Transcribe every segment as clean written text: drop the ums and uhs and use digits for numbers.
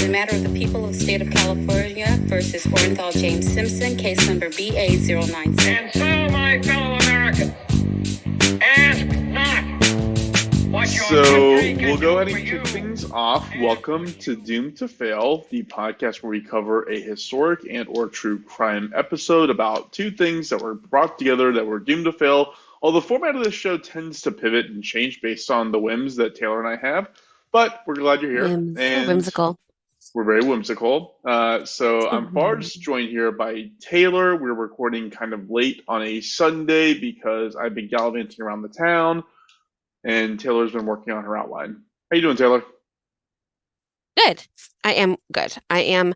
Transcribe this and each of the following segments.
In the matter of the people of the state of California versus Orenthal James Simpson, case number BA097. And so, my fellow Americans, ask not what your country can We'll go ahead do and for kick you. things off. Welcome to Doomed to Fail, the podcast where we cover a historic and or true crime episode about two things that were brought together that were doomed to fail. Although the format of this show tends to pivot and change based on the whims that Taylor and I have, but we're glad you're here. And Whimsical. we're very whimsical. So I'm first joined here by Taylor. We're recording kind of late on a Sunday because I've been gallivanting around the town, and Taylor's been working on her outline. How you doing, Taylor? Good. I am good. I am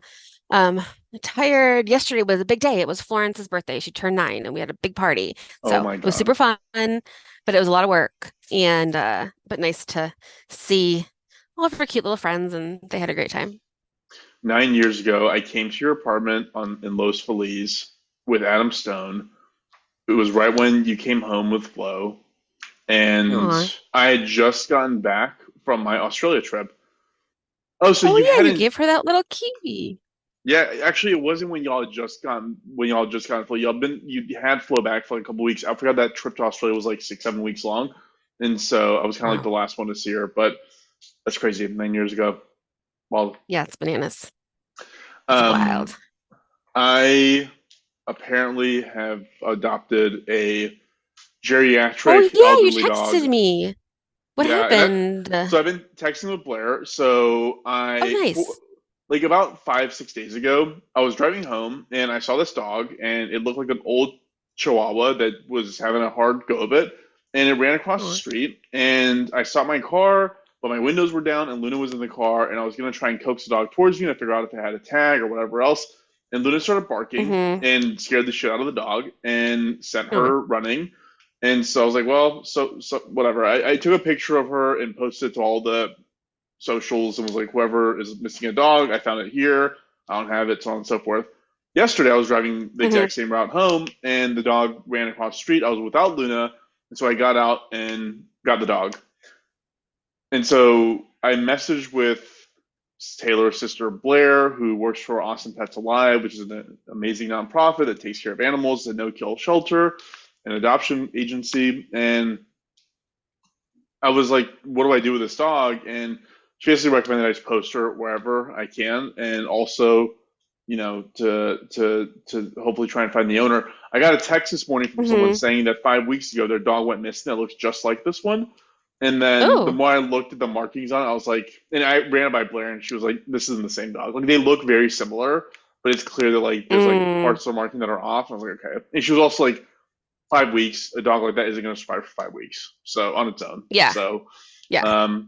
tired. Yesterday was a big day. It was Florence's birthday. She turned 9 and we had a big party. So Oh my it was God. super fun, but it was a lot of work and but nice to see all of her cute little friends and they had a great time. 9 years ago, I came to your apartment in Los Feliz with Adam Stone. It was right when you came home with Flo, and Aw. I had just gotten back from my Australia trip. Oh, so Oh you yeah, you hadn't? gave her that little kiwi. Yeah, actually, it wasn't when y'all had just gotten Flo. You had Flo back for like a couple weeks. I forgot that trip to Australia was like 6, 7 weeks long, and so I was kind of like the Wow. last one to see her. But that's crazy. 9 years ago. Well, Yeah, it's bananas. It's um, wild. I apparently have adopted a Oh geriatric yeah, you elderly texted dog. me. What Yeah, happened? so I've been texting with Blair. So Oh, nice. like about 5, 6 days ago, I was driving home and I saw this dog, and it looked like an old Chihuahua that was having a hard go of it. And it ran across the Aw. street, and I stopped my car, but my windows were down, and Luna was in the car, and I was gonna try and coax the dog towards me and figure out if it had a tag or whatever else. And Luna started barking Mm-hmm. and scared the shit out of the dog and sent Oh. her running. And so I was like, well, so whatever. I took a picture of her and posted it to all the socials and was like, whoever is missing a dog, I found it here. I don't have it, so on and so forth. Yesterday, I was driving the Mm-hmm. exact same route home, and the dog ran across the street. I was without Luna, and so I got out and got the dog. And so I messaged with Taylor's sister Blair, who works for Awesome Pets Alive, which is an amazing nonprofit that takes care of animals, a no-kill shelter, an adoption agency. And I was like, what do I do with this dog? And she basically recommended I just post her wherever I can, and also, to hopefully try and find the owner. I got a text this morning from someone Mm-hmm. saying that 5 weeks ago their dog went missing that looks just like this one. And then the Oh. more I looked at the markings on it, I was like, and I ran it by Blair, and she was like, this isn't the same dog. Like, they look very similar, but it's clear that like there's like Mm. parts of the marking that are off. I was like, okay. And she was also like, 5 weeks, a dog like that isn't going to survive for 5 weeks, so on its own. Yeah. So, Yeah.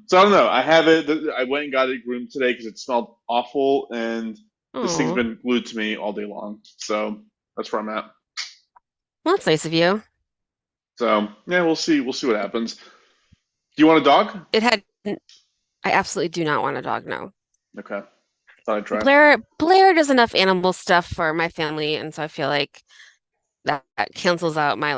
so I don't know. I have it. I went and got it groomed today because it smelled awful, and this thing's Oh. been glued to me all day long. So that's where I'm at. Well, that's nice of you. So yeah, we'll see. We'll see what happens. Do you want a dog? I absolutely do not want a dog, no. Okay, thought I'd try. Blair does enough animal stuff for my family, and so I feel like that cancels out my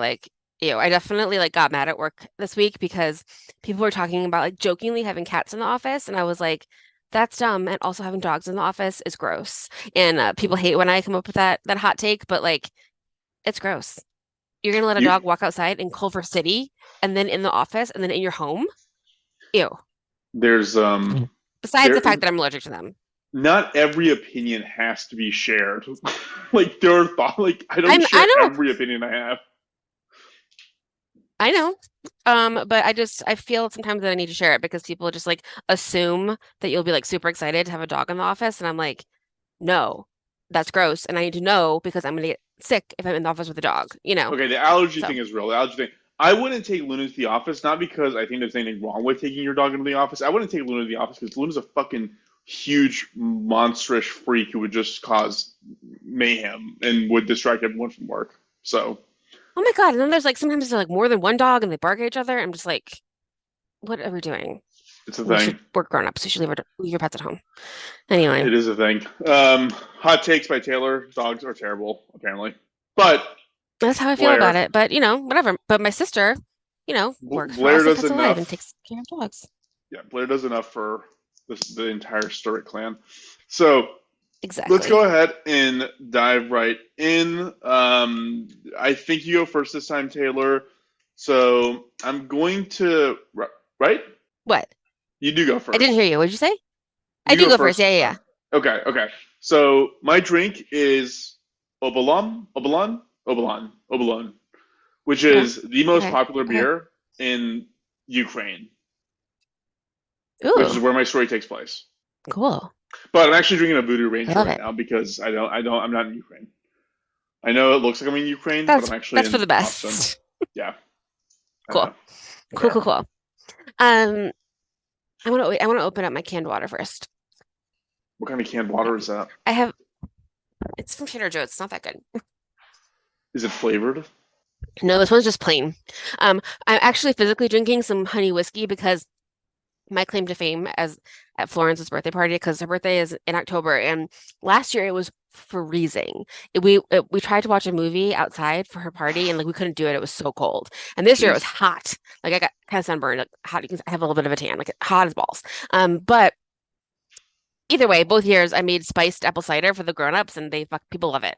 I definitely got mad at work this week because people were talking about jokingly having cats in the office, and I was like, that's dumb, and also having dogs in the office is gross. And people hate when I come up with that hot take, but it's gross. You're gonna let a You, dog walk outside in Culver City and then in the office and then in your home? Ew. there's Besides the there. fact that I'm allergic to them. Not every opinion has to be shared. Like there are thoughts. Like I don't share I know. every opinion I have. I know. But I feel sometimes that I need to share it because people just assume that you'll be super excited to have a dog in the office, and I'm like, no, that's gross, and I need to know because I'm gonna get sick if I'm in the office with a dog, Okay, the allergy So, thing is real. The allergy thing. I wouldn't take Luna to the office, not because I think there's anything wrong with taking your dog into the office. I wouldn't take Luna to the office because Luna's a fucking huge, monstrous freak who would just cause mayhem and would distract everyone from work. So, oh my God. And then there's sometimes there's more than one dog and they bark at each other. I'm just like, what are we doing? it's a We're thing. grown-ups. We should leave your pets at home. Anyway, It is a thing. Hot takes by Taylor. Dogs are terrible, apparently. But that's how I feel about Blair, it. But whatever. But my sister, works for Blair Awesome does Pets Alive and enough. takes care of dogs. Yeah, Blair does enough for the entire Stewart clan. So Exactly. let's go ahead and dive right in. I think you go first this time, Taylor. So I'm going to right. What? You do go I first. didn't hear you. What did you say? I You do go go first first. Yeah, this yeah, yeah. time. Okay. So my drink is Obolon, which is the most Okay. popular Okay. beer in Ukraine, which is Ooh, where my story takes place. cool. But I'm actually drinking a Voodoo I Ranger love right it. now because I'm not in Ukraine. I know it looks like I'm in Ukraine, but I'm actually That's for the in Austin. best. Yeah, I Cool. know. Cool, Fair. cool, cool. Um, I want to open up my canned water first. What kind of canned water is that? It's from Trader Joe's. It's not that good. Is it flavored? No, this one's just plain. I'm actually physically drinking some honey whiskey because my claim to fame as at Florence's birthday party, because her birthday is in October, and last year it was freezing. We tried to watch a movie outside for her party, and like we couldn't do it. It was so cold. And this year it was Jeez. hot. Like I got kind of sunburned, like hot. I have a little bit of a tan, like hot as balls. But either way, both years I made spiced apple cider for the grown-ups, and people love it.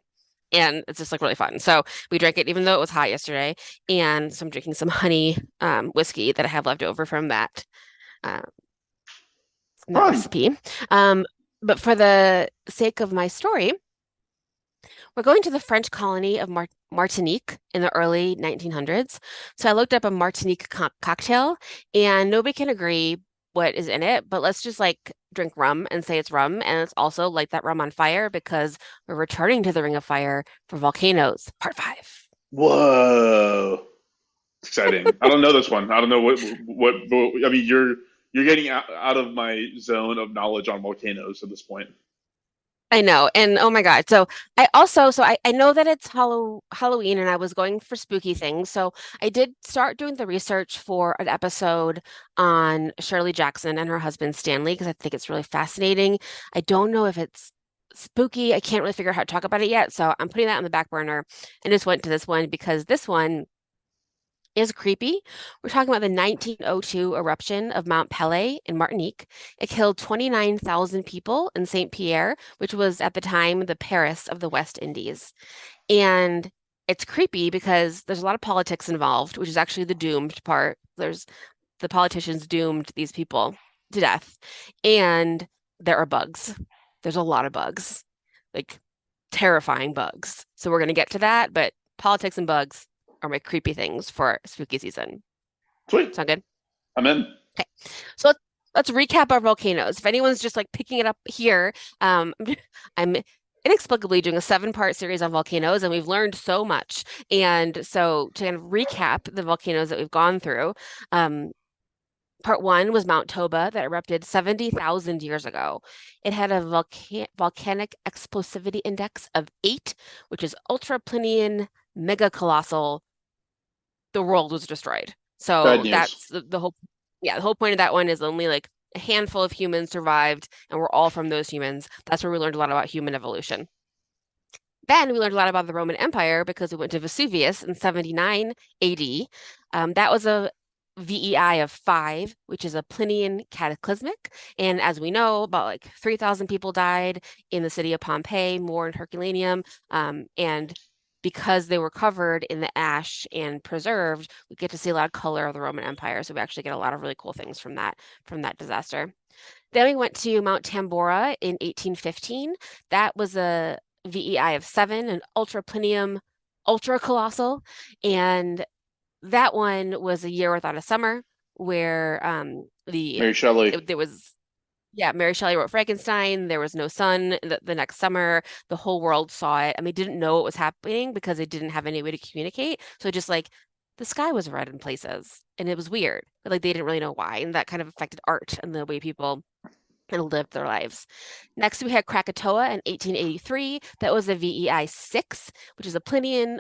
And it's just like really fun. So we drank it even though it was hot yesterday. And so I'm drinking some honey whiskey that I have left over uh, from that Fun. recipe. But for the sake of my story, we're going to the French colony of Martinique in the early 1900s. So I looked up a Martinique cocktail, and nobody can agree what is in it, but let's just like drink rum and say it's rum, and let's also light that rum on fire because we're returning to the Ring of Fire for Volcanoes, Part 5. Whoa. Exciting. I don't know this one. I don't know what I mean, you're getting out of my zone of knowledge on volcanoes at this point. I know. And oh my God. I know that it's Halloween and I was going for spooky things. So I did start doing the research for an episode on Shirley Jackson and her husband Stanley because I think it's really fascinating. I don't know if it's spooky. I can't really figure out how to talk about it yet. So I'm putting that on the back burner and just went to this one because this one is creepy. We're talking about the 1902 eruption of Mount Pelée in Martinique. It killed 29,000 people in St. Pierre, which was at the time the Paris of the West Indies. And it's creepy because there's a lot of politics involved, which is actually the doomed part. The politicians doomed these people to death. And there are bugs. There's a lot of bugs, like terrifying bugs. So we're going to get to that, but politics and bugs are my creepy things for spooky season. Sweet. Sound good? I'm in. Okay. So let's recap our volcanoes. If anyone's just like picking it up here, I'm inexplicably doing a 7-part series on volcanoes, and we've learned so much. And so to kind of recap the volcanoes that we've gone through, Part 1 was Mount Toba that erupted 70,000 years ago. It had a volcanic explosivity index of 8, which is ultra-Plinian, mega colossal. The world was destroyed. So Bad news. that's the whole point of that one is only like a handful of humans survived, and we're all from those humans. That's where we learned a lot about human evolution. Then we learned a lot about the Roman Empire because we went to Vesuvius in 79 AD. That was a VEI of 5, which is a Plinian cataclysmic. And as we know, about like 3,000 people died in the city of Pompeii, more in Herculaneum. And because they were covered in the ash and preserved, we get to see a lot of color of the Roman Empire. So we actually get a lot of really cool things from that disaster. Then we went to Mount Tambora in 1815. That was a VEI of 7, an ultra-Plinium, ultra-colossal. And that one was a year without a summer where Mary Shelley. Mary Shelley wrote Frankenstein. There was no sun the next summer. The whole world saw it, and they didn't know what was happening because they didn't have any way to communicate. So just like the sky was red in places, and it was weird, but like they didn't really know why, and that kind of affected art and the way people lived their lives. Next, we had Krakatoa in 1883. That was a VEI 6, which is a Plinian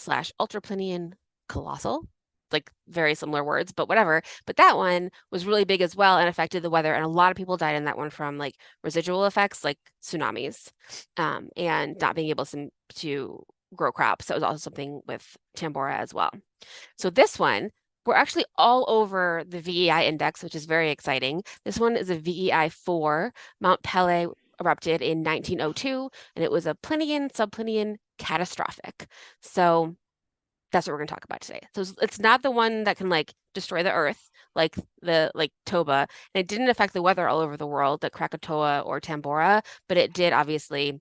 / ultra-Plinian colossal, like very similar words, but whatever. But that one was really big as well and affected the weather. And a lot of people died in that one from like residual effects, like tsunamis, and not being able to grow crops. That was also something with Tambora as well. So this one, we're actually all over the VEI index, which is very exciting. This one is a VEI 4. Mount Pelée erupted in 1902, and it was a Plinian, subplinian catastrophic. So that's what we're going to talk about today. So it's not the one that can like destroy the earth like the like Toba, and it didn't affect the weather all over the world like Krakatoa or Tambora, but it did obviously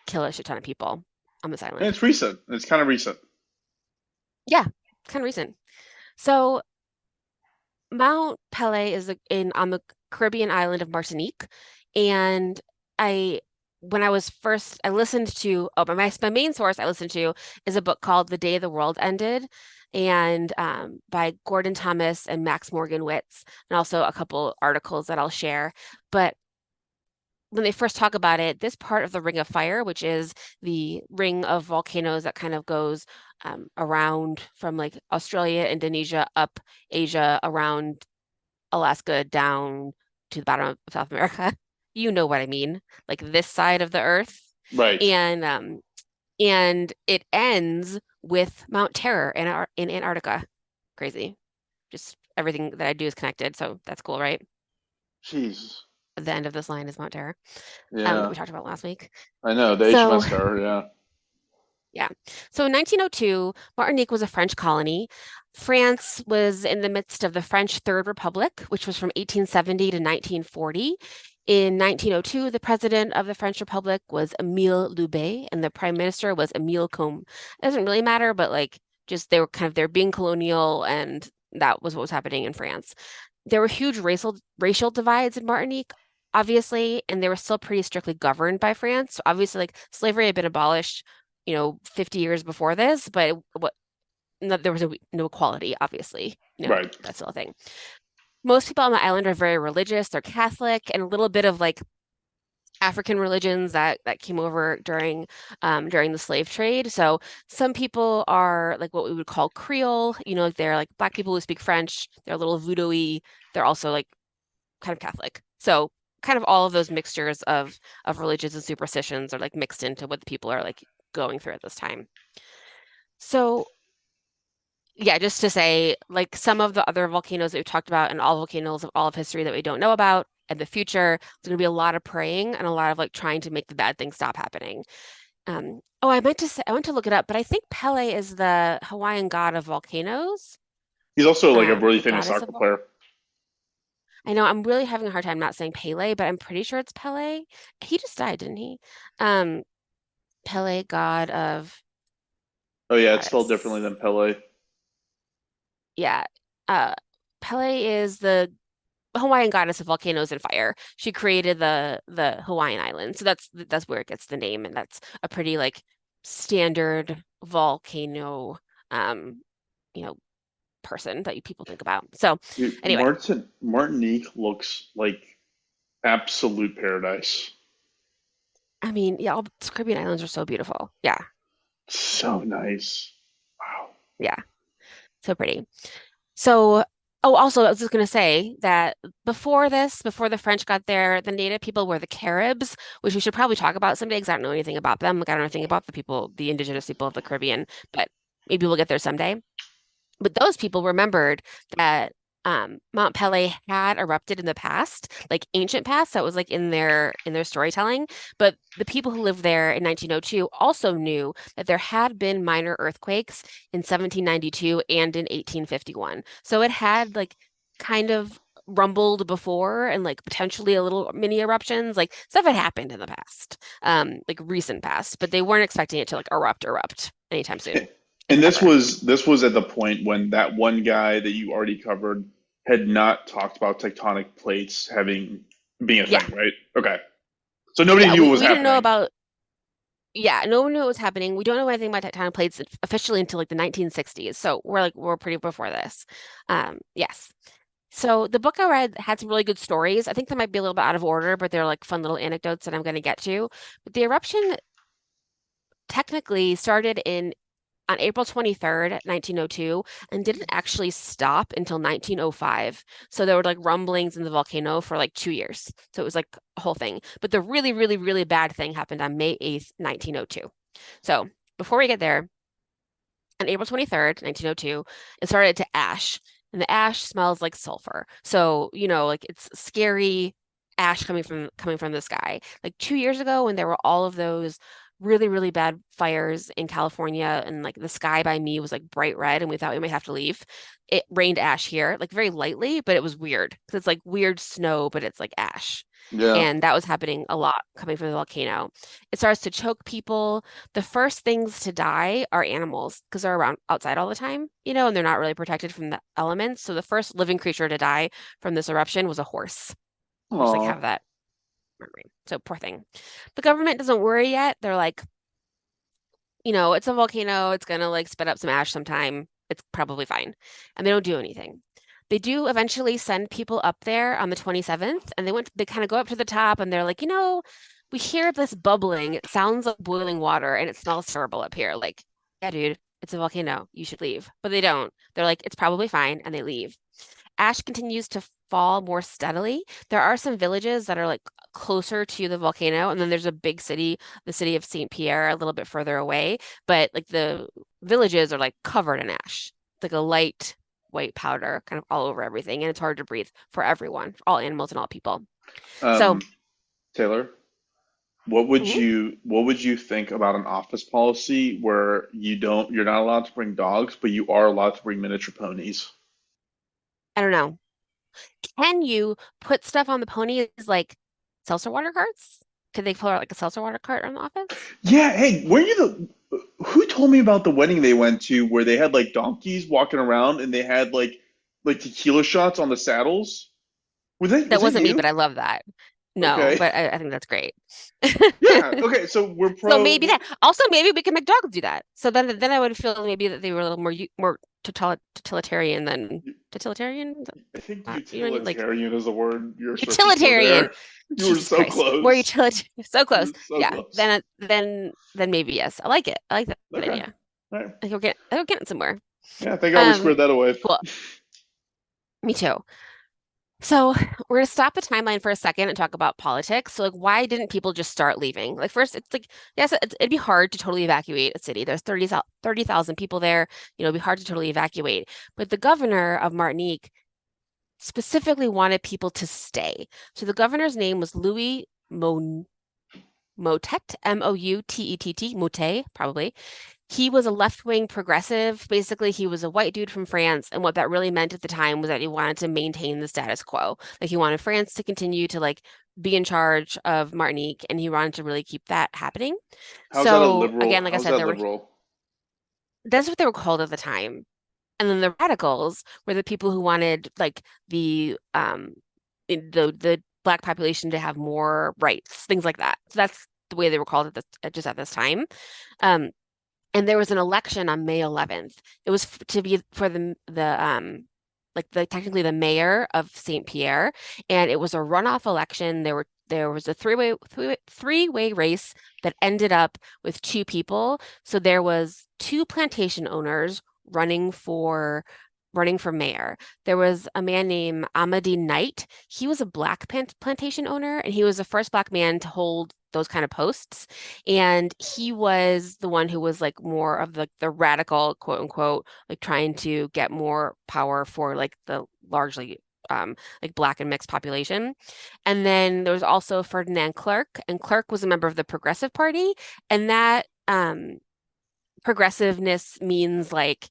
kill a shit ton of people on this And island. it's recent. It's kind of recent. Yeah, kind of recent. So Mount Pelée is on the Caribbean island of Martinique, and I when I was first I listened to my main source I listened to is a book called The Day the World Ended, and by Gordon Thomas and Max Morgan-Witz, and also a couple articles that I'll share. But when they first talk about it, this part of the Ring of Fire, which is the ring of volcanoes that kind of goes around from like Australia, Indonesia, up Asia, around Alaska, down to the bottom of South America. You know what I mean, like this side of the Earth, Right. and it ends with Mount Terror in Antarctica. Crazy. Just everything that I do is connected, so that's cool, right? Jeez. The end of this line is Mount Terror, Yeah. we talked about last week. I know. The So HMS Terror, yeah. yeah. So in 1902, Martinique was a French colony. France was in the midst of the French Third Republic, which was from 1870 to 1940. In 1902, the president of the French Republic was Émile Loubet, and the prime minister was Émile Combes. It doesn't really matter, but like just they're being colonial, and that was what was happening in France. There were huge racial divides in Martinique, obviously, and they were still pretty strictly governed by France. So obviously, like slavery had been abolished 50 years before this, but there was no equality, obviously. Right. That's still a thing. Most people on the island are very religious. They're Catholic, and a little bit of like African religions that came over during the slave trade. So some people are like what we would call Creole, like they're like Black people who speak French. They're a little voodoo-y. They're also like kind of Catholic. So kind of all of those mixtures of religions and superstitions are like mixed into what the people are like going through at this time. So yeah, just to say, like some of the other volcanoes that we've talked about and all volcanoes of all of history that we don't know about in the future, there's going to be a lot of praying and a lot of like trying to make the bad things stop happening. I meant to say, I went to look it up, but I think Pelée is the Hawaiian god of volcanoes, He's also like a really the famous goddess of soccer player. I know I'm really having a hard time not saying Pele, but I'm pretty sure it's Pelée. He just died, didn't he? Um, Pelée, god of Oh yeah, it's spelled differently goddess. than Pele. Yeah. Uh, Pelée is the Hawaiian goddess of volcanoes and fire. She created the Hawaiian island. So that's where it gets the name, and that's a pretty like standard volcano um, you know, person that people think about. So Dude, anyway, Martinique looks like absolute paradise. I mean, yeah, all the Caribbean islands are so beautiful. Yeah, So nice. Wow. yeah, so pretty. So, oh, also, I was just going to say that before the French got there, the native people were the Caribs, which we should probably talk about someday because I don't know anything about them. Like, I don't know anything about the indigenous people of the Caribbean, but maybe we'll get there someday. But those people remembered that Mount Pelée had erupted in the past, like ancient past, that was like in their storytelling. But the people who lived there in 1902 also knew that there had been minor earthquakes in 1792 and in 1851. So it had like kind of rumbled before and like potentially a little mini eruptions, like stuff had happened in the past, like recent past, but they weren't expecting it to like erupt anytime soon, if And ever. this was at the point when that one guy that you already covered had not talked about tectonic plates having being a Yeah. thing, right? Okay. So nobody Yeah, knew what was we didn't know happening. about yeah, no one knew what was happening. We don't know anything about tectonic plates officially until like the 1960s. So we're pretty before this. Yes. So the book I read had some really good stories. I think they might be a little bit out of order, but they're like fun little anecdotes that I'm going to get to. But the eruption technically started in on April 23rd, 1902, and didn't actually stop until 1905. So there were like rumblings in the volcano for like 2 years. So it was like a whole thing. But the really, really, really bad thing happened on May 8th, 1902. So before we get there, on April 23rd, 1902, it started to ash. and the ash smells like sulfur. So, like it's scary ash coming from the sky. Like 2 years ago when there were all of those really, really bad fires in California and like the sky by me was like bright red and we thought we might have to leave. It rained ash here, like very lightly, but it was weird because it's like weird snow, but it's like ash. Yeah. And that was happening a lot coming from the volcano. It starts to choke people. The first things to die are animals because they're around outside all the time, and they're not really protected from the elements. So the first living creature to die from this eruption was a horse. Just like Aw. have that memory. So poor thing. The government doesn't worry yet. They're like, it's a volcano. It's gonna like spit up some ash sometime. It's probably fine. And they don't do anything. They do eventually send people up there on the 27th, and they kind of go up to the top and they're like, we hear this bubbling. It sounds like boiling water and it smells terrible up here. Like, yeah, dude, it's a volcano. You should leave. But they don't. They're like, it's probably fine, and they leave. Ash continues to fall more steadily. There are some villages that are like closer to the volcano, and then there's a big city, the city of St. Pierre, a little bit further away. But like the villages are like covered in ash, it's like a light white powder kind of all over everything, and it's hard to breathe for everyone, for all animals and all people. So, Um, Taylor, mhm, what would you think about an office policy where you're not allowed to bring dogs, but you are allowed to bring miniature ponies? I don't know. Can you put stuff on the ponies like seltzer water carts? Could they pull out like a seltzer water cart around the office? Yeah, hey, were you who told me about the wedding they went to where they had like donkeys walking around and they had like tequila shots on the saddles? That Was that wasn't me, but you? I love that. No, Okay. but I think that's great. Yeah, okay, so we're So maybe pro that. Also, maybe we can make dogs do that. So then I would feel maybe that they were a little more totalitarian than totalitarian. Is that I think not, you know what I mean? Like utilitarian is the word you're searching for utilitarian. there. You were Jesus so Christ, more close. utilitarian. So You close. were so Yeah. close. Then maybe yes. I like it. I like that Okay. idea. All right. I think we're getting somewhere. Yeah, thank God we Um, squared that away. cool. Me too. So we're gonna stop the timeline for a second and talk about politics. So like, why didn't people just start leaving? Like first, it's like, yes, it'd be hard to totally evacuate a city. There's 30,000 people there. It'd be hard to totally evacuate. But the governor of Martinique specifically wanted people to stay. So the governor's name was Louis Motet, Moutett, Motet, probably. He was a left-wing progressive. Basically, he was a white dude from France, and what that really meant at the time was that he wanted to maintain the status quo. Like he wanted France to continue to like be in charge of Martinique, and he wanted to really keep that happening. How's that a So liberal? again, like I How's said, that liberal? that's what they were called at the time. And then the radicals were the people who wanted like the black population to have more rights, things like that. So that's the way they were called just at this time. Um, and there was an election on May 11th. It was to be for the like the technically the mayor of St. Pierre, and it was a runoff election. There was a three-way race that ended up with two people. So there was two plantation owners running for mayor. There was a man named Amadi Knight. He was a black plantation owner, and he was the first black man to hold those kind of posts. And he was the one who was like more of the radical, quote unquote, like trying to get more power for like the largely like black and mixed population. And then there was also Ferdinand Clerc, and Clerc was a member of the Progressive Party, and that progressiveness means like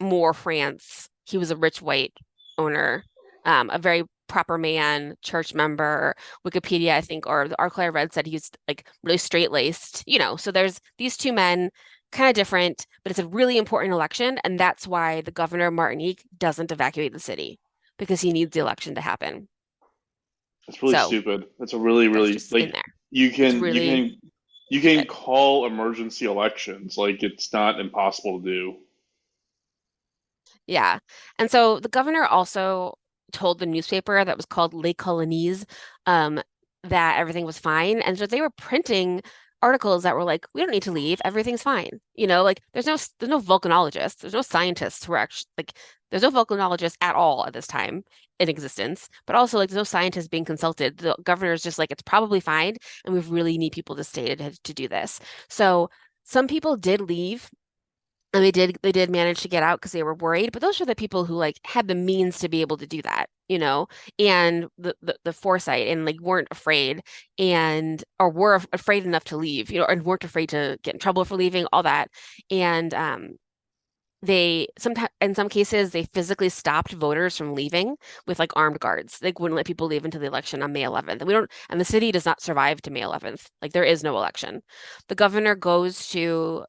more France. He was a rich white owner, a very proper man, church member. Wikipedia, I think, or the article I read said he's like really straight-laced, So there's these two men, kind of different, but it's a really important election, and that's why the governor of Martinique doesn't evacuate the city because he needs the election to happen. That's really So stupid. That's a really, that's really just in like there. you It's can you really can you can stupid. call emergency elections. Like it's not impossible to do. Yeah. And so the governor also told the newspaper that was called Les Colonies um, that everything was fine. And so they were printing articles that were like, we don't need to leave, everything's fine. Like there's no volcanologists, there's no scientists who are actually like there's no volcanologists at all at this time in existence, but also like there's no scientists being consulted. The governor's just like, it's probably fine, and we really need people to stay to do this. So some people did leave And they did manage to get out because they were worried, but those are the people who like had the means to be able to do that, and the foresight and like weren't afraid and or were afraid enough to leave, and weren't afraid to get in trouble for leaving, all that. And they sometimes in some cases they physically stopped voters from leaving with like armed guards. They wouldn't let people leave until the election on May 11th. And the city does not survive to May 11th. Like there is no election. The governor goes to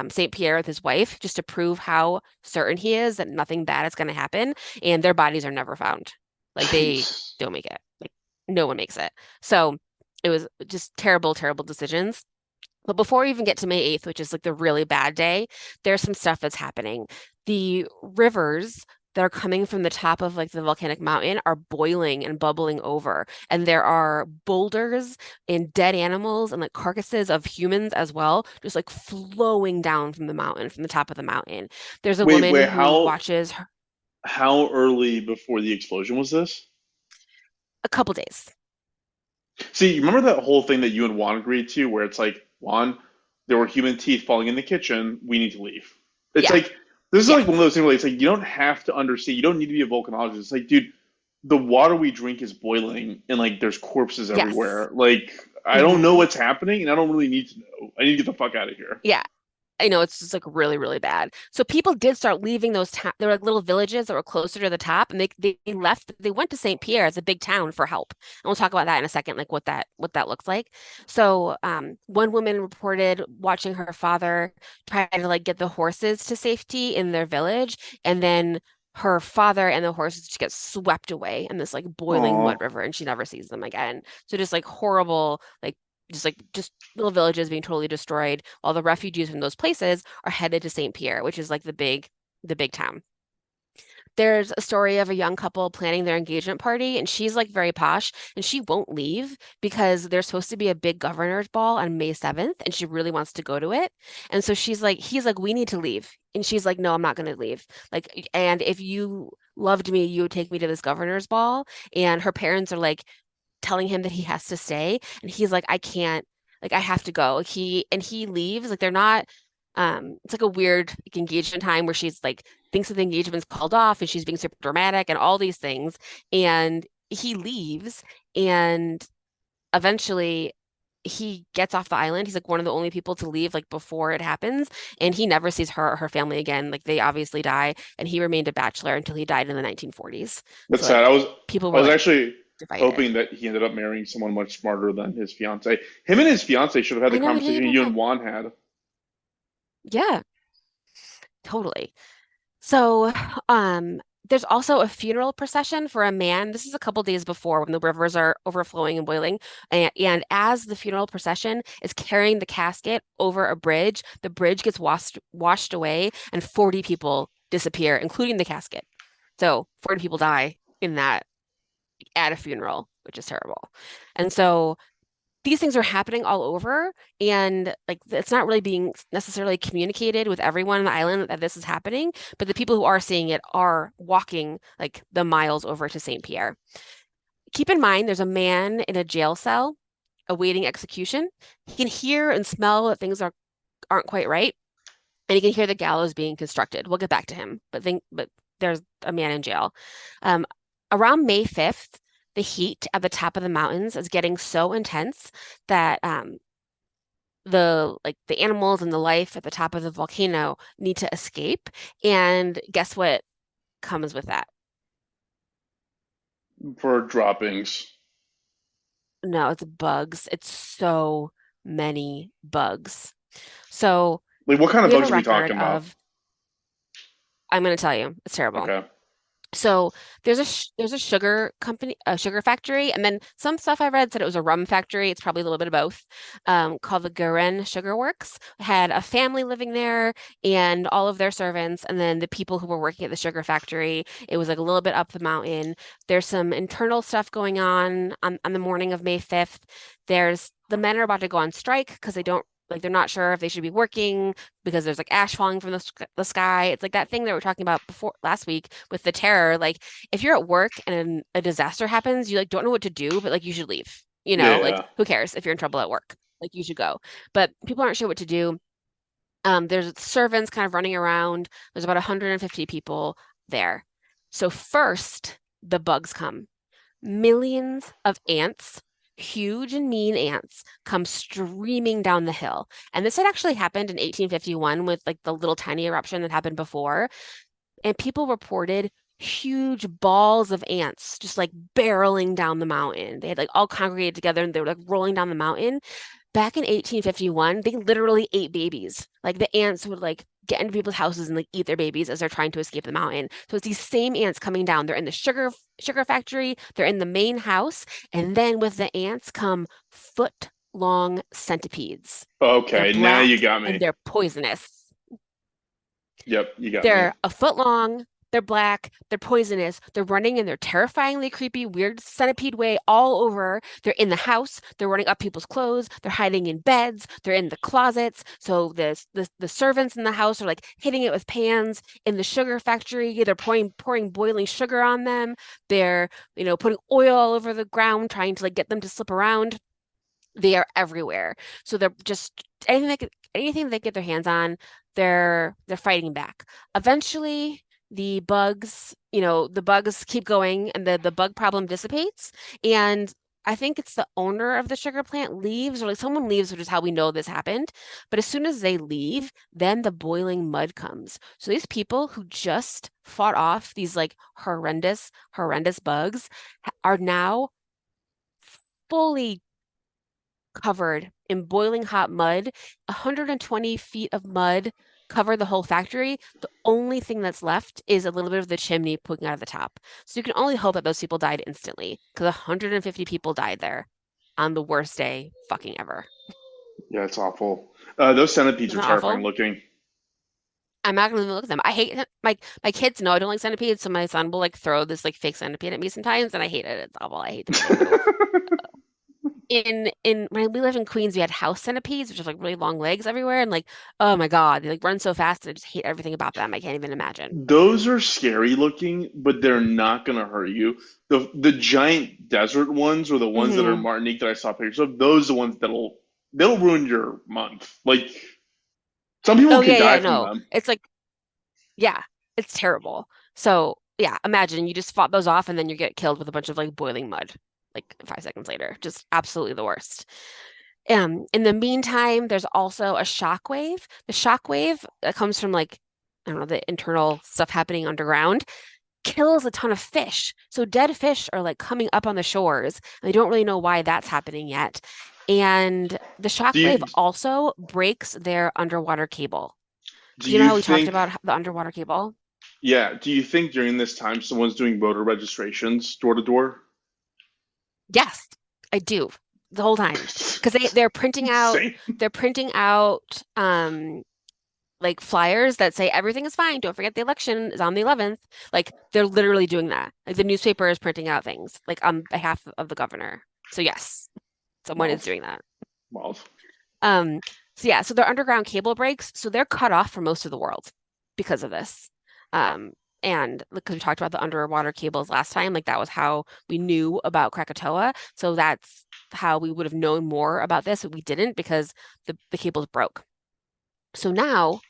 St. Pierre with his wife just to prove how certain he is that nothing bad is going to happen, and their bodies are never found. Like they Jeez. don't make it. Like no one makes it. So it was just terrible, terrible decisions. But before we even get to May 8th, which is like the really bad day, there's some stuff that's happening. The rivers that are coming from the top of like the volcanic mountain are boiling and bubbling over. And there are boulders and dead animals and like carcasses of humans as well, just like flowing down from the mountain, from the top of the mountain. There's a Wait, woman wait, who watches her how early before the explosion was this? a couple days. See, you remember that whole thing that you and Juan agreed to, where it's like, Juan, there were human teeth falling in the kitchen. We need to leave. It's Yeah. like this is Yeah. like one of those things where it's like you don't have to understand. You don't need to be a volcanologist. It's like, dude, the water we drink is boiling, and like there's corpses Yes. everywhere. Like I don't know Hmm. what's happening, and I don't really need to know. I need to get the fuck out of here. Yeah. I know it's just like really, really bad. So people did start leaving those towns. There were like little villages that were closer to the top, and they left. They went to St. Pierre, it's a big town, for help. And we'll talk about that in a second, like what that looks like. So one woman reported watching her father try to like get the horses to safety in their village, and then her father and the horses just get swept away in this like boiling mud Oh, river, and she never sees them again. So just like horrible, just little villages being totally destroyed while the refugees from those places are headed to St. Pierre, which is like the big town. There's a story of a young couple planning their engagement party, and she's like very posh, and she won't leave because there's supposed to be a big governor's ball on May 7th, and she really wants to go to it. And so he's like, we need to leave. And she's like, no, I'm not going to leave. Like, and if you loved me, you would take me to this governor's ball. And her parents are like, telling him that he has to stay, and he's like, I can't, like I have to go. He leaves. Like they're not it's like a weird like, engagement time where she's like thinks that the engagement's called off and she's being super dramatic and all these things. And he leaves, and eventually he gets off the island. He's like one of the only people to leave like before it happens, and he never sees her or her family again. Like they obviously die, and he remained a bachelor until he died in the 1940s. that's So sad. like people I were was like actually divided. hoping that he ended up marrying someone much smarter than his fiance. Him and his fiance should have had I the know, I didn't conversation even you and know. Juan had. Yeah, totally. So, there's also a funeral procession for a man. This is a couple days before when the rivers are overflowing and boiling. And as the funeral procession is carrying the casket over a bridge, the bridge gets washed away and 40 people disappear, including the casket. So 40 people die in that at a funeral, which is terrible. And so these things are happening all over, and like it's not really being necessarily communicated with everyone on the island that this is happening, but the people who are seeing it are walking like the miles over to St. Pierre. Keep in mind there's a man in a jail cell awaiting execution. He can hear and smell that things aren't quite right, and he can hear the gallows being constructed. We'll get back to him, but there's a man in jail. Um, Around May 5th, the heat at the top of the mountains is getting so intense that the animals and the life at the top of the volcano need to escape. And guess what comes with that? For droppings. No, it's bugs. It's so many bugs. So Like, what kind of we have bugs a are we record talking about? of, I'm going to tell you, it's terrible. Okay. So there's a sugar company, a sugar factory, and then some stuff I read said it was a rum factory. It's probably a little bit of both. Called the Guerin Sugar Works. Had a family living there and all of their servants, and then the people who were working at the sugar factory. It was like a little bit up the mountain. There's some internal stuff going on the morning of May 5th. There's the men are about to go on strike because they don't. Like they're not sure if they should be working because there's like ash falling from the sky. It's like that thing that we were talking about before last week with the terror. Like if you're at work and a disaster happens, you like don't know what to do, but like you should leave. Like Yeah. who cares if you're in trouble at work? Like you should go. But people aren't sure what to do. There's servants kind of running around. There's about 150 people there. So first, the bugs come. Millions of ants, huge and mean ants, come streaming down the hill. And this had actually happened in 1851 with like the little tiny eruption that happened before. And people reported huge balls of ants just like barreling down the mountain. They had like all congregated together and they were like rolling down the mountain. Back in 1851, they literally ate babies. Like the ants would like get into people's houses and like eat their babies as they're trying to escape the mountain. So it's these same ants coming down. They're in the sugar factory, they're in the main house, and then with the ants come foot-long centipedes. They're Okay, now you black got and me. they're poisonous. Yep, you got me. They're a foot long, they're black, they're poisonous, they're running in their terrifyingly creepy, weird centipede way all over. They're in the house, they're running up people's clothes, they're hiding in beds, they're in the closets. So the servants in the house are like hitting it with pans. In the sugar factory, they're pouring boiling sugar on them. They're, putting oil all over the ground, trying to like get them to slip around. They are everywhere. So they're just anything they get their hands on, they're fighting back. Eventually, the bugs keep going and the bug problem dissipates. And I think it's the owner of the sugar plant leaves, or like someone leaves, which is how we know this happened. But as soon as they leave, then the boiling mud comes. So these people who just fought off these like horrendous, horrendous bugs are now fully covered in boiling hot mud. 120 feet of mud cover the whole factory. The only thing that's left is a little bit of the chimney poking out of the top. So you can only hope that those people died instantly because 150 people died there on the worst day fucking ever. Yeah, it's awful. Those centipedes Isn't are that terrifying awful? looking. I'm not gonna even look at them. I hate my kids know I don't like centipedes, so my son will like throw this like fake centipede at me sometimes, and I hate it. It's awful. I hate to make them move. In when we lived in Queens, we had house centipedes, which is like really long legs everywhere, and like, oh my God, they like run so fast, and I just hate everything about them. I can't even imagine. Those are scary looking, but they're not gonna hurt you. The giant desert ones or the ones that are in Hmm. Martinique that I saw pictures of, those are the ones that'll ruin your month. Like some people Oh could yeah, die yeah, from no, them. it's like yeah, it's terrible. So yeah, imagine you just fought those off, and then you get killed with a bunch of like boiling mud, like 5 seconds later. Just absolutely the worst. In the meantime, there's also a shock wave. The shock wave that comes from like I don't know, the internal stuff happening underground kills a ton of fish. So dead fish are like coming up on the shores, and they don't really know why that's happening yet. And the Do shockwave you also breaks their underwater cable. do Because you know you how we talked think about the underwater cable? yeah, do you think during this time someone's doing voter registrations door to door? Yes, I do the whole time. Because they're printing out Insane. they're printing out like flyers that say everything is fine. Don't forget the election is on the 11th. Like they're literally doing that. Like the newspaper is printing out things like on behalf of the governor. So yes, someone is Wild. doing that. Wild. Um, so yeah, so their underground cable breaks, so they're cut off from most of the world because of this. Um, and because we talked about the underwater cables last time, like that was how we knew about Krakatoa. So that's how we would have known more about this, but we didn't because the cables broke. So now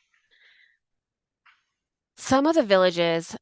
some of the villages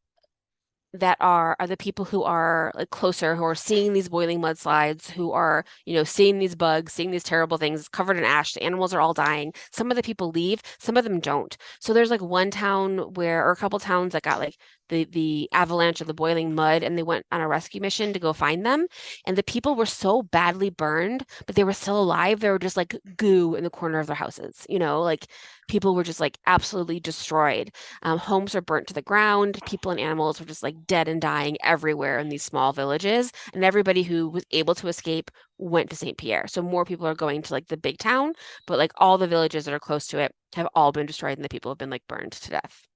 that are the people who are like closer, who are seeing these boiling mudslides, who are, seeing these bugs, seeing these terrible things covered in ash. The animals are all dying. Some of the people leave, some of them don't. So there's like one town where, or a couple towns that got like the avalanche of the boiling mud, and they went on a rescue mission to go find them. And the people were so badly burned, but they were still alive. They were just like goo in the corner of their houses, like people were just like absolutely destroyed. Homes were burnt to the ground. People and animals were just like dead and dying everywhere in these small villages. And everybody who was able to escape went to St. Pierre. So more people are going to like the big town, but like all the villages that are close to it have all been destroyed and the people have been like burned to death.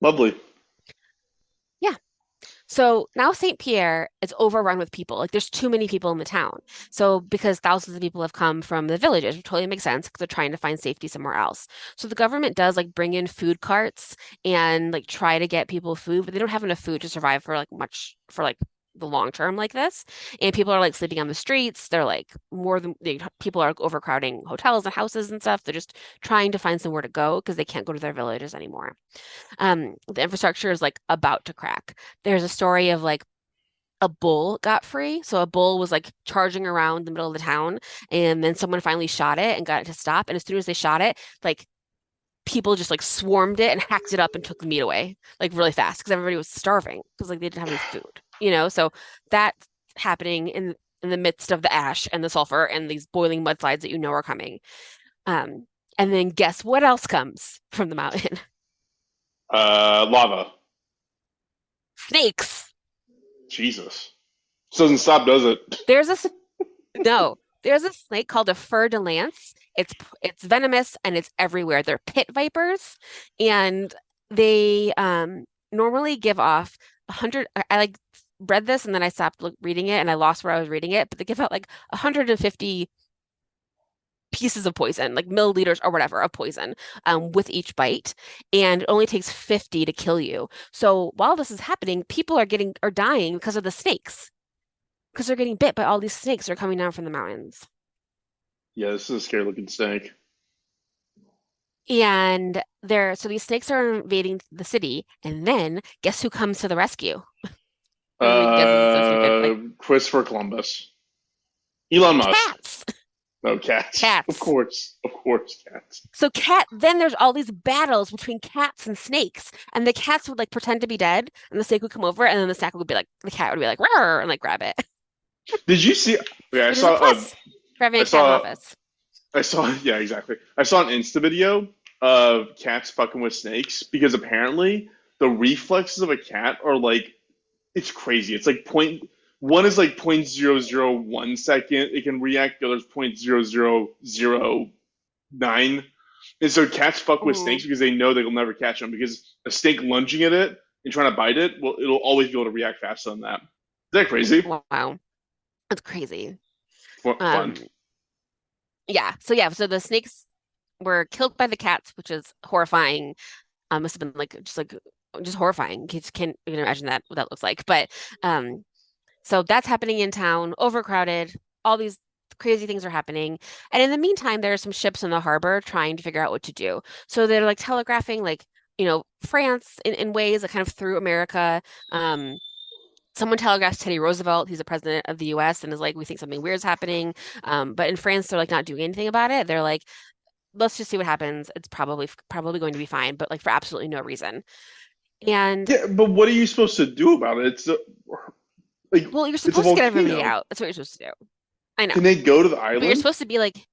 Lovely. Yeah. So now St. Pierre is overrun with people. Like there's too many people in the town. So because thousands of people have come from the villages, which totally makes sense because they're trying to find safety somewhere else. So the government does like bring in food carts and like try to get people food, but they don't have enough food to survive for like the long term like this. And people are like sleeping on the streets. They're like people are overcrowding hotels and houses and stuff. They're just trying to find somewhere to go because they can't go to their villages anymore. The infrastructure is like about to crack. There's a story of like a bull got free. So a bull was like charging around the middle of the town, and then someone finally shot it and got it to stop. And as soon as they shot it, like people just like swarmed it and hacked it up and took the meat away like really fast because everybody was starving because like they didn't have any food, you know? So that's happening in the midst of the ash and the sulfur and these boiling mudslides that you know are coming. And then guess what else comes from the mountain? Lava. Snakes. Jesus. This doesn't stop, does it? There's a no, there's a snake called a fer de lance. It's venomous and it's everywhere. They're pit vipers, and they normally give off 100. I like read this and then I stopped reading it and I lost where I was reading it, but they give out like 150 pieces of poison, like milliliters or whatever of poison, with each bite, and it only takes 50 to kill you. So while this is happening, people are dying because of the snakes, because they're getting bit by all these snakes that are coming down from the mountains. Yeah, this is a scary looking snake. And so these snakes are invading the city, and then guess who comes to the rescue? Everybody guesses it's so stupid. Like Christopher Columbus. Elon Musk. cats. No, cats. Cats. Of course, cats. So then there's all these battles between cats and snakes, and the cats would like pretend to be dead, and the snake would come over, and then the cat would be like, "Rawr," and like grab it. Did you see? Okay, It is a plus for having a cat in office. Yeah, exactly. I saw an Insta video of cats fucking with snakes because apparently the reflexes of a cat are like, it's crazy. It's like one is like 0.001 second it can react, the other's 0.0009. And so cats fuck with snakes because they know they'll never catch them, because a snake lunging at it and trying to bite it, well, it'll always be able to react faster than that. Is that crazy? Wow, that's crazy. Fun. So the snakes were killed by the cats, which is horrifying. Must have been just horrifying. You just can't even imagine what that looks like. But so that's happening in town, overcrowded, all these crazy things are happening. And in the meantime, there are some ships in the harbor trying to figure out what to do. So they're like telegraphing, like, France in ways that kind of through America. Someone telegraphs Teddy Roosevelt, he's the president of the US, and is like, we think something weird is happening. But in France, they're like not doing anything about it. They're like, let's just see what happens. It's probably going to be fine, but like for absolutely no reason. And yeah, but what are you supposed to do about it? It's well, you're supposed to get everybody out. That's what you're supposed to do. I know. Can they go to the island? But you're supposed to be like,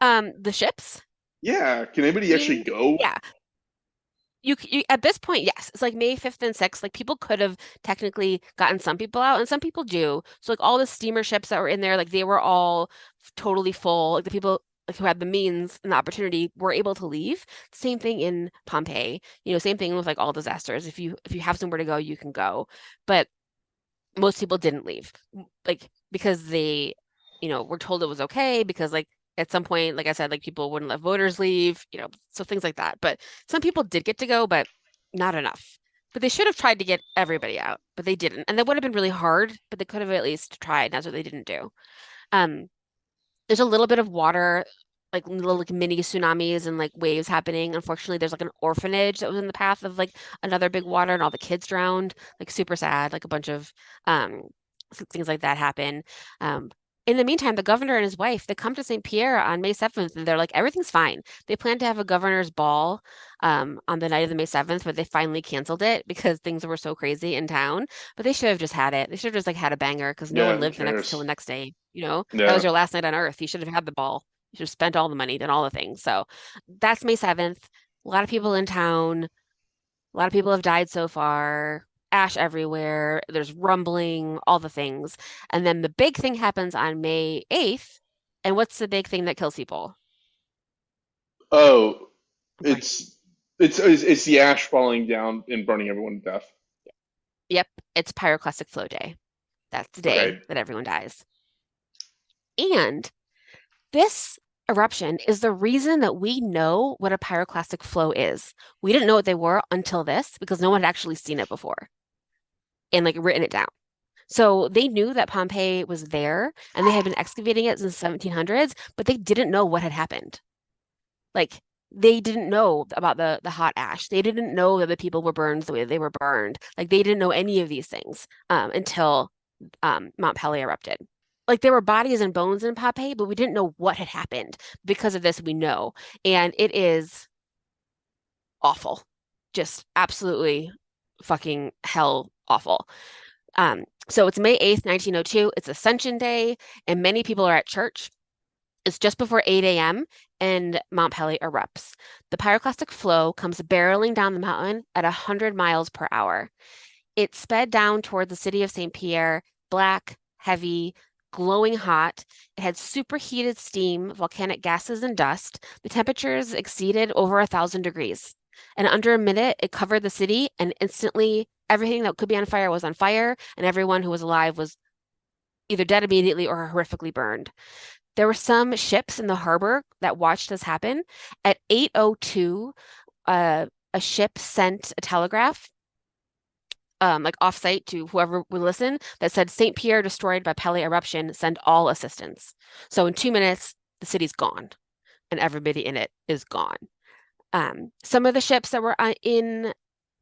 the ships? Yeah. Can anybody actually go? Yeah. You at this point, yes. It's like May 5th and 6th. Like people could have technically gotten some people out, and some people do. So like all the steamer ships that were in there, like they were all totally full. Like the people like who had the means and the opportunity were able to leave. Same thing in Pompeii. Same thing with like all disasters. If you have somewhere to go, you can go. But most people didn't leave, like because they, were told it was okay, because like at some point, like I said, like people wouldn't let voters leave, so things like that. But some people did get to go, but not enough. But they should have tried to get everybody out, but they didn't. And that would have been really hard, but they could have at least tried. And that's what they didn't do. There's a little bit of water, like little like mini tsunamis and like waves happening. Unfortunately, there's like an orphanage that was in the path of like another big water, and all the kids drowned. Like super sad. Like a bunch of things like that happen. In the meantime, the governor and his wife, they come to St. Pierre on May 7th, and they're like, everything's fine. They plan to have a governor's ball on the night of the May 7th, but they finally canceled it because things were so crazy in town. But they should have just had it. They should have just like had a banger, because no one lived till the next day. That was your last night on Earth. You should have had the ball. You should have spent all the money, done all the things. So that's May 7th. A lot of people in town. A lot of people have died so far. Ash everywhere, there's rumbling, all the things. And then the big thing happens on May 8th. And what's the big thing that kills people? Oh, it's the ash falling down and burning everyone to death. Yep, it's pyroclastic flow day. That's the day that everyone dies. And this eruption is the reason that we know what a pyroclastic flow is. We didn't know what they were until this, because no one had actually seen it before and like written it down. So they knew that Pompeii was there and they had been excavating it since the 1700s, but they didn't know what had happened. Like they didn't know about the hot ash. They didn't know that the people were burned the way they were burned. Like they didn't know any of these things until Mount Pelée erupted. Like there were bodies and bones in Pompeii, but we didn't know what had happened. Because of this, we know, and it is awful, just absolutely fucking hell awful. So it's May 8th, 1902. It's Ascension Day, and many people are at church. It's just before 8 a.m. and Mount Pelée erupts. The pyroclastic flow comes barreling down the mountain at 100 miles per hour. It sped down toward the city of St. Pierre, black, heavy, glowing hot. It had superheated steam, volcanic gases, and dust. The temperatures exceeded over 1,000 degrees. And under a minute, it covered the city, and instantly everything that could be on fire was on fire, and everyone who was alive was either dead immediately or horrifically burned. There were some ships in the harbor that watched this happen. At 8:02, a ship sent a telegraph, like offsite to whoever would listen, that said St. Pierre destroyed by Pelée eruption, send all assistance. So in 2 minutes, the city's gone and everybody in it is gone. Some of the ships that were in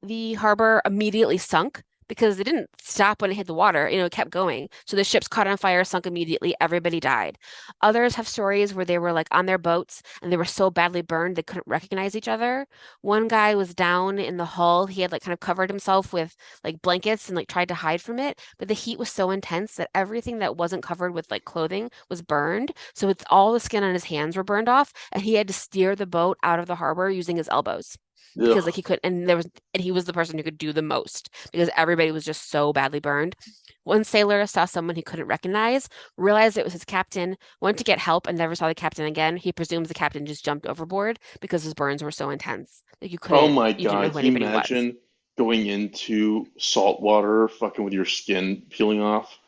the harbor immediately sunk because they didn't stop when it hit the water. It kept going. So the ships caught on fire, sunk immediately. Everybody died. Others have stories where they were like on their boats and they were so badly burned they couldn't recognize each other. One guy was down in the hull. He had like kind of covered himself with like blankets and like tried to hide from it, but the heat was so intense that everything that wasn't covered with like clothing was burned. So it's all the skin on his hands were burned off, and he had to steer the boat out of the harbor using his elbows because like Ugh. he could, and he was the person who could do the most because everybody was just so badly burned. One sailor saw someone he couldn't recognize, realized it was his captain, went to get help and never saw the captain again. He presumes the captain just jumped overboard because his burns were so intense. Like Oh my you didn't know God, who can you anybody was. imagine going into salt water, fucking with your skin peeling off?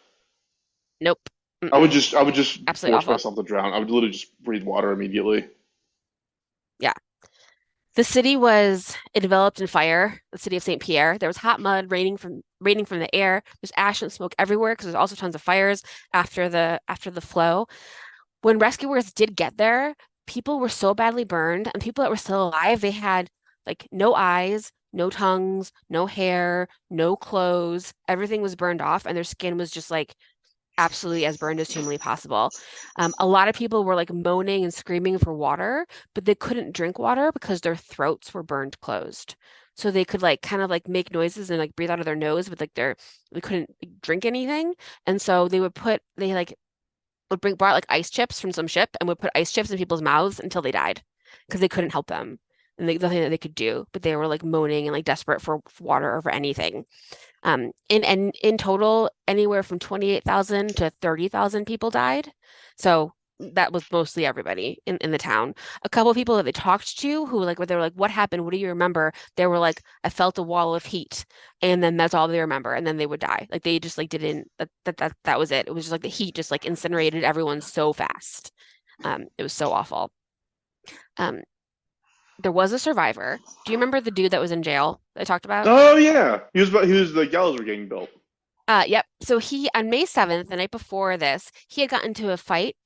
Nope. I Mm-mm. would just Absolutely force awful. myself to drown. I would literally just breathe water immediately. Yeah. The city was enveloped in fire, the city of St. Pierre. There was hot mud raining from the air. There's ash and smoke everywhere because there's also tons of fires after the flow. When rescuers did get there, people were so badly burned, and people that were still alive, they had like no eyes, no tongues, no hair, no clothes. Everything was burned off, and their skin was just like absolutely as burned as humanly possible. A lot of people were like moaning and screaming for water, but they couldn't drink water because their throats were burned closed. So they could like kind of like make noises and like breathe out of their nose, but like they couldn't like, drink anything. And so they like brought like ice chips from some ship and would put ice chips in people's mouths until they died because they couldn't help them. And nothing that they could do, but they were like moaning and like desperate for water or for anything. In total, anywhere from 28,000 to 30,000 people died. So that was mostly everybody in the town. A couple of people that they talked to who like they were like, "What happened? What do you remember?" They were like, "I felt a wall of heat," and then that's all they remember, and then they would die. Like they just like didn't that was it. It was just like the heat just like incinerated everyone so fast. It was so awful. Um, there was a survivor. Do you remember the dude that was in jail that I talked about? Oh yeah, he was the gallows were getting built. Yep. So he on May 7th, the night before this, he had gotten into a fight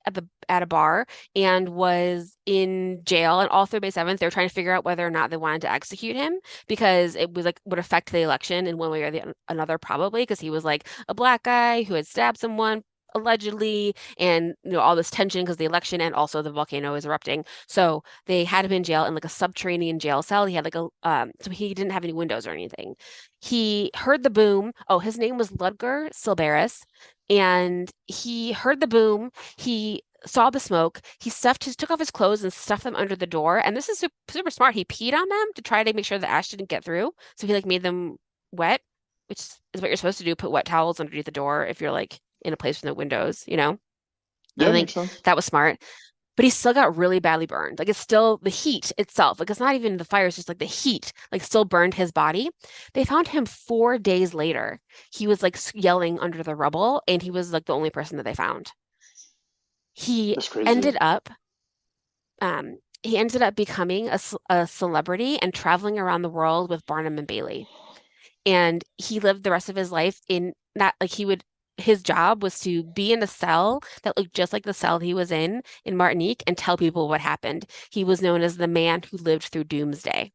at a bar and was in jail. And all through May 7th, they were trying to figure out whether or not they wanted to execute him because it was like would affect the election in one way or the another, probably because he was like a black guy who had stabbed someone allegedly, and all this tension because the election and also the volcano is erupting. So they had him in jail in like a subterranean jail cell. He had like a so he didn't have any windows or anything. He heard the boom. Oh, his name was Ludger Silberis, and he heard the boom. He saw the smoke. Took off his clothes and stuffed them under the door. And this is super smart. He peed on them to try to make sure the ash didn't get through. So he like made them wet, which is what you're supposed to do. Put wet towels underneath the door if you're like in a place with no windows. I Yeah, think makes sense. that was smart. But he still got really badly burned. Like it's still the heat itself. Like it's not even the fire, it's just like the heat, like still burned his body. They found him 4 days later. He was like yelling under the rubble, and he was like the only person that they found. He That's crazy. ended up he ended up becoming a celebrity and traveling around the world with Barnum and Bailey. And he lived the rest of his life in that like he would his job was to be in a cell that looked just like the cell he was in Martinique and tell people what happened. He was known as the man who lived through doomsday.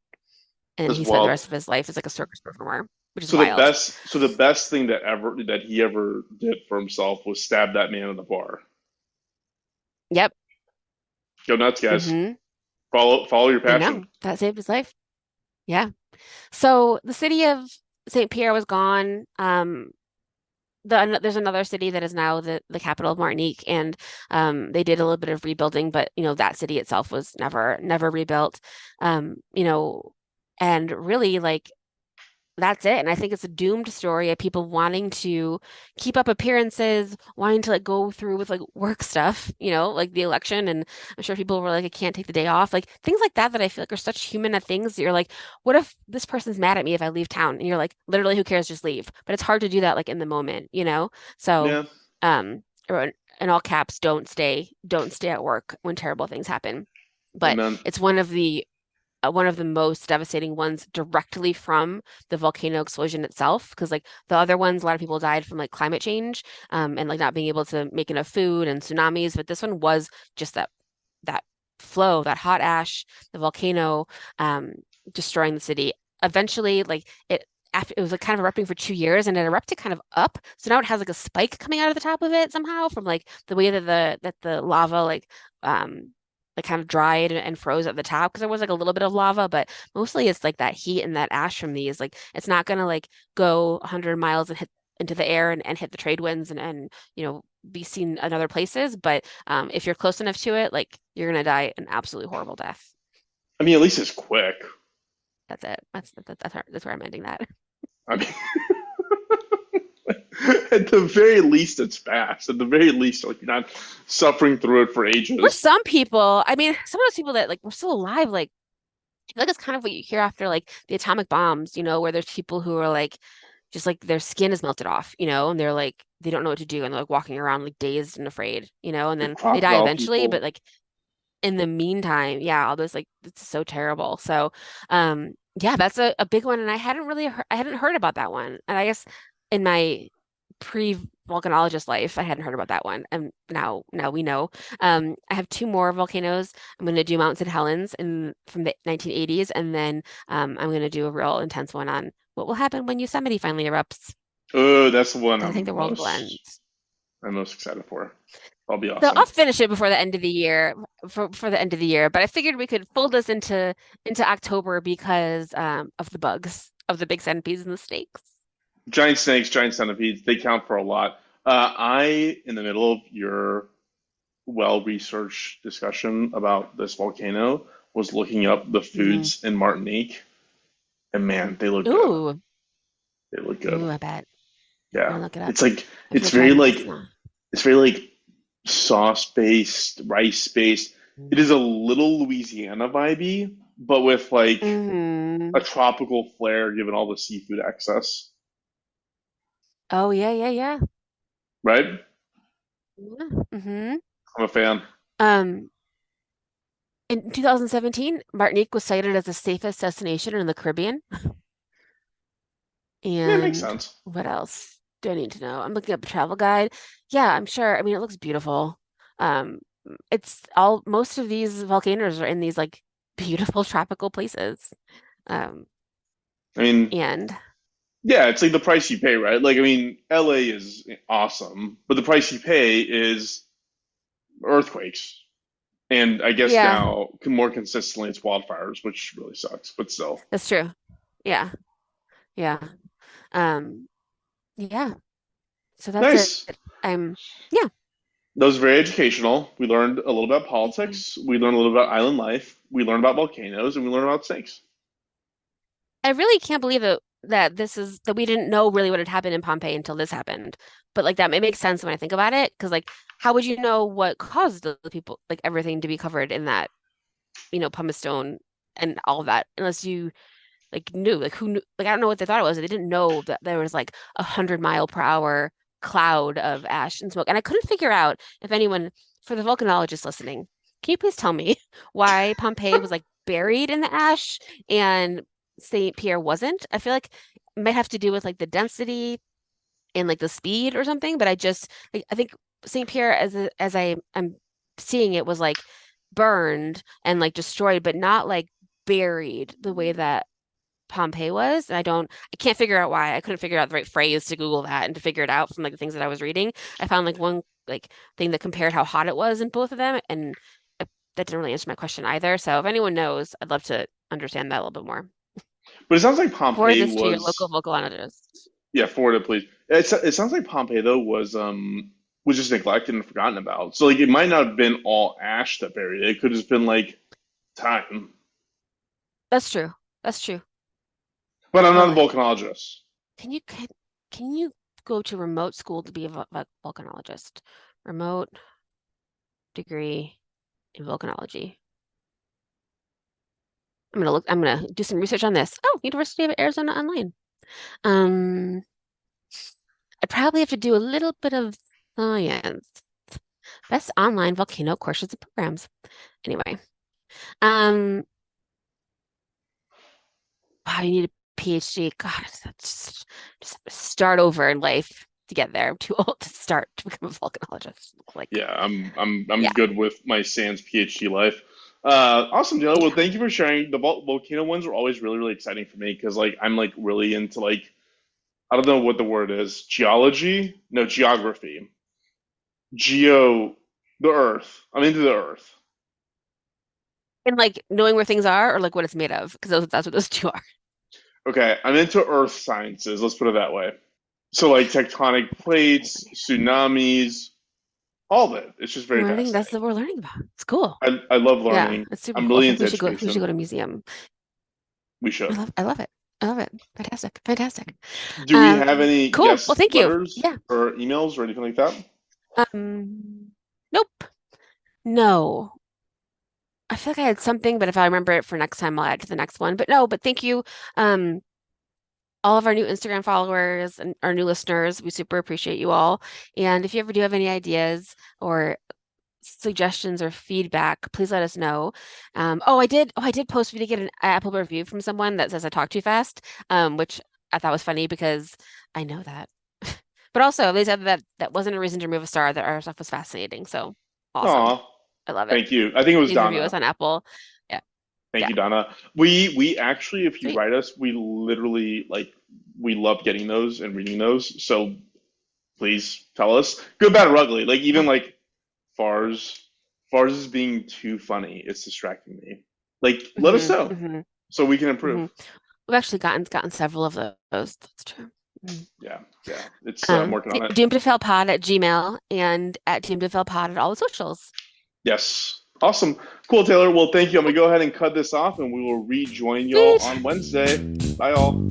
And As he spent the rest well. of his life as like a circus performer, which is So the wild. best, so the best thing that he ever did for himself was stab that man in the bar. Yep. Go nuts, guys. Hmm. Follow your I passion. know. That saved his life. Yeah. So the city of St. Pierre was gone. There's another city that is now the capital of Martinique, and they did a little bit of rebuilding, but that city itself was never rebuilt. You know, and really like that's it. And I think it's a doomed story of people wanting to keep up appearances, wanting to like go through with like work stuff, like the election. And I'm sure people were like, I can't take the day off. Like things like that I feel like are such human things that you're like, what if this person's mad at me if I leave town? And you're like, literally, who cares? Just leave. But it's hard to do that like in the moment. So, Yeah. Or in all caps, don't stay at work when terrible things happen. But Amen. it's one of the most devastating ones directly from the volcano explosion itself. Because like the other ones, a lot of people died from like climate change, and like not being able to make enough food and tsunamis. But this one was just that flow, that hot ash, the volcano, um, destroying the city. Eventually, like it was like kind of erupting for 2 years, and it erupted kind of up. So now it has like a spike coming out of the top of it somehow from like the way that the lava like kind of dried and froze at the top because there was like a little bit of lava, but mostly it's like that heat and that ash from these. Like it's not gonna like go 100 miles and hit into the air and hit the trade winds and be seen in other places. But if you're close enough to it, like you're gonna die an absolutely horrible death. I mean, at least it's quick. That's it. That's where I'm ending that. I mean, at the very least, it's fast. At the very least, like you're not suffering through it for For ages. some people, I mean, some of those people that like were still alive, like I feel like it's kind of what you hear after like the atomic bombs, where there's people who are like just like their skin is melted off, and they're like they don't know what to do and they're like walking around like dazed and afraid, and The then they die crocodile eventually, but people. like in the meantime, yeah, all those like it's so terrible. So, yeah, that's a big one, and I hadn't heard about that one, and I guess in my pre-volcanologist life, I hadn't heard about that one, and now we know. I have two more volcanoes. I'm going to do Mount St. Helens from the 1980s, and then I'm going to do a real intense one on what will happen when Yosemite finally erupts. Oh, that's the one 'Cause I think the world will end. I'm most excited for. That'll be So I'll awesome. finish it before the end of the year, for the end of the year. But I figured we could fold this into October because of the bugs, of the big centipedes and the snakes. Giant snakes, giant centipedes, they count for a lot. In the middle of your well-researched discussion about this volcano, was looking up the Hmm. foods in Martinique, and man, they look good. Ooh, They look good. ooh, I bet. I'm Yeah, gonna look it up. it's like I it's feel bad very about like this now. it's very like sauce-based, rice-based. It is a little Louisiana vibey, but with like Hmm. a tropical flair, given all the seafood access. Oh yeah, yeah, yeah. Right? Yeah. Hmm. I'm a fan. Um, in 2017, Martinique was cited as the safest destination in the Caribbean. Yeah, it makes And sense. what else do I need to know? I'm looking up a travel guide. Yeah, I'm sure. I mean, it looks beautiful. Um, most of these volcanoes are in these like beautiful tropical places. Um, I mean, and yeah, it's like the price you pay, right? Like, I mean, LA is awesome, but the price you pay is earthquakes. And I guess yeah, now more consistently it's wildfires, which really sucks, but still. that's true. Yeah, yeah. Um, yeah. So that's it. Nice. I'm yeah. That was very educational. We learned a little about Thank you. politics. We learned a little about island life. We learned about volcanoes, and we learned about snakes. I really can't believe that we didn't know really what had happened in Pompeii until this happened. But like that it makes sense when I think about it, because like how would you know what caused the people like everything to be covered in that pumice stone and all of that unless you like knew like who knew like I don't know what they thought it was. They didn't know that there was like 100-mile-per-hour cloud of ash and smoke. And I couldn't figure out if anyone for the volcanologists listening, can you please tell me why Pompeii was like buried in the ash and St. Pierre wasn't? I feel like it might have to do with like the density in like the speed or something, but I think St. Pierre I'm seeing it was like burned and like destroyed, but not like buried the way that Pompeii was. And I can't figure out why. I couldn't figure out the right phrase to Google that and to figure it out from like the things that I was reading. I found like one like thing that compared how hot it was in both of them, and that didn't really answer my question either. So if anyone knows, I'd love to understand that a little bit more. But it sounds like Forward Pompeii this to your local was, volcanologist. yeah, forward it, please. It sounds like Pompeii though was just neglected and forgotten about. So like it might not have been all ash that buried it. It could have just been like time. That's true. That's true. But I'm not a Oh, volcanologist. can you can you go to remote school to be a volcanologist? Remote degree in volcanology. I'm gonna do some research on this. Oh, University of Arizona Online. Um, I'd probably have to do a little bit of science. Best online volcano courses and programs. Anyway, um, wow, you need a PhD. God, just start over in life to get there. I'm too old to start to become a volcanologist. Like, Yeah, I'm yeah, good with my sans PhD life. Awesome, Dylan. Well, yeah. thank you for sharing. The volcano ones are always really, really exciting for me because like I'm like really into like I don't know what the word is. Geology? No, geography. Geo, the Earth. I'm into the Earth. And like knowing where things are or like what it's made of, because that's what those two are. Okay, I'm into Earth sciences. Let's put it that way. So like tectonic plates, tsunamis, all of it. It's just very Learning, that's fascinating. what we're learning about. It's cool. I love Yeah, learning. it's super I'm cool. I really think into we should go education. to a museum. We should. I love it. I love it. Fantastic. Fantastic. Do we have any Cool. Well, guest thank you. letters Yeah. or emails or anything like that? Nope. No. I feel like I had something, but if I remember it for next time, I'll add to the next one. But no, but thank you. Um, all of our new Instagram followers and our new listeners, we super appreciate you all. And if you ever do have any ideas or suggestions or feedback, please let us know. I did post we did get an Apple review from someone that says I talk too fast, which I thought was funny because I know that. But also they said that that wasn't a reason to remove a star, that our stuff was fascinating. So awesome. Aw, I love it. thank you. I think it was Please review us Donna. on Apple. Yeah. Thank Yeah. you, Donna. We actually, if you Sweet. write us, we literally like we love getting those and reading those. So please tell us, good, bad, or ugly. Like even Yeah. like Fars, Fars is being too funny. It's distracting me. Like let us know Hmm. so we can Hmm. improve. We've actually gotten several of those. That's true. Mhm. Yeah, yeah. It's I'm working on it. Doomedtofailpod at Gmail and at doomedtofailpod at all the socials. Yes. Awesome. Cool, Taylor. Well, thank you. I'm gonna go ahead and cut this off and we will rejoin y'all Sweet. on Wednesday. Bye all.